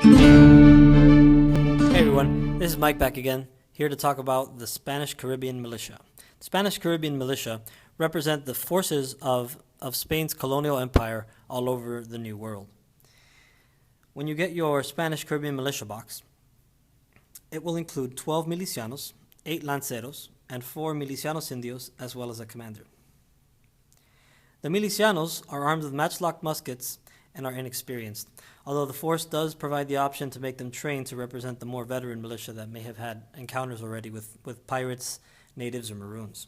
Hey everyone, this is Mike back again, here to talk about the Spanish Caribbean Militia. The Spanish Caribbean Militia represent the forces of Spain's colonial empire all over the New World. When you get your Spanish Caribbean Militia box, it will include 12 milicianos, 8 lanceros, and 4 milicianos indios, as well as a commander. The milicianos are armed with matchlock muskets and are inexperienced, although the force does provide the option to make them trained to represent the more veteran militia that may have had encounters already with pirates, natives, or maroons.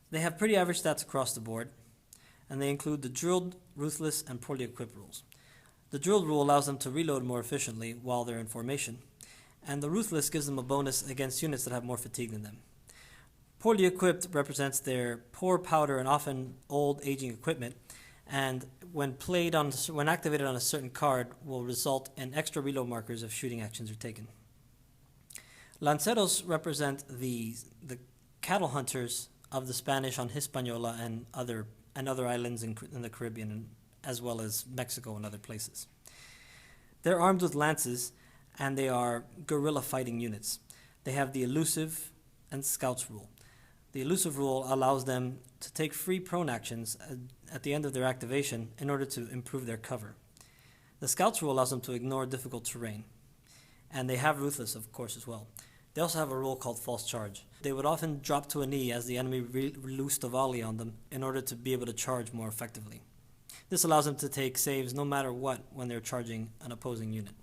They have pretty average stats across the board, and they include the drilled, ruthless, and poorly equipped rules. The drilled rule allows them to reload more efficiently while they're in formation, and the ruthless gives them a bonus against units that have more fatigue than them. Poorly equipped represents their poor powder and often old, aging equipment, and when activated on a certain card, will result in extra reload markers if shooting actions are taken. Lanceros represent the cattle hunters of the Spanish on Hispaniola and other islands in the Caribbean, as well as Mexico and other places. They're armed with lances, and they are guerrilla fighting units. They have the elusive and scouts rule. The elusive rule allows them to take free prone actions at the end of their activation in order to improve their cover. The scouts rule allows them to ignore difficult terrain. And they have ruthless, of course, as well. They also have a rule called false charge. They would often drop to a knee as the enemy released a volley on them in order to be able to charge more effectively. This allows them to take saves no matter what when they're charging an opposing unit.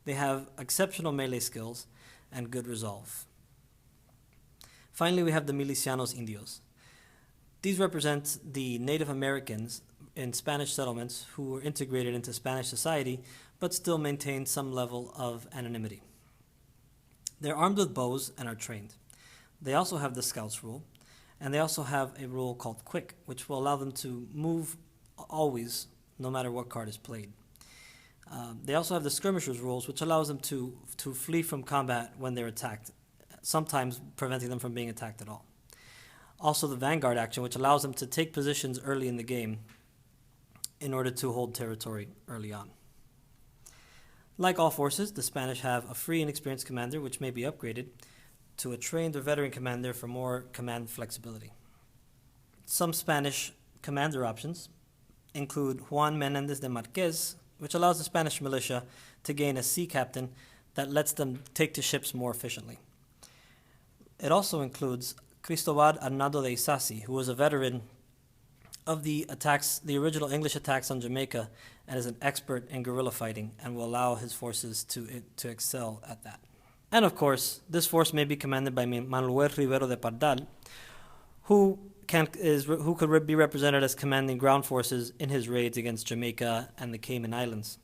They have exceptional melee skills and good resolve. Finally, we have the milicianos indios. These represent the Native Americans in Spanish settlements who were integrated into Spanish society but still maintain some level of anonymity. They're armed with bows and are trained. They also have the scouts rule, and they also have a rule called quick, which will allow them to move always, no matter what card is played. They also have the skirmishers rules, which allows them to flee from combat when they're attacked, sometimes preventing them from being attacked at all. Also the vanguard action, which allows them to take positions early in the game in order to hold territory early on. Like all forces, the Spanish have a free and experienced commander, which may be upgraded to a trained or veteran commander for more command flexibility. Some Spanish commander options include Juan Menéndez de Marquez, which allows the Spanish militia to gain a sea captain that lets them take to ships more efficiently. It also includes Cristobal Arnaldo de Isasi, who was a veteran of the original English attacks on Jamaica, and is an expert in guerrilla fighting and will allow his forces to excel at that. And of course, this force may be commanded by Manuel Rivero de Pardal, who could be represented as commanding ground forces in his raids against Jamaica and the Cayman Islands.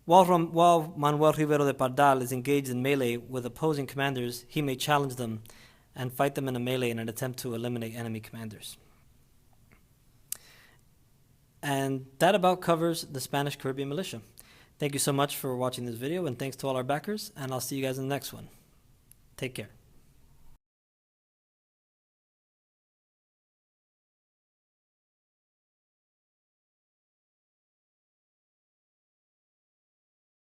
While Manuel Rivero de Pardal is engaged in melee with opposing commanders, he may challenge them and fight them in a melee in an attempt to eliminate enemy commanders. And that about covers the Spanish Caribbean Militia. Thank you so much for watching this video, and thanks to all our backers, and I'll see you guys in the next one. Take care.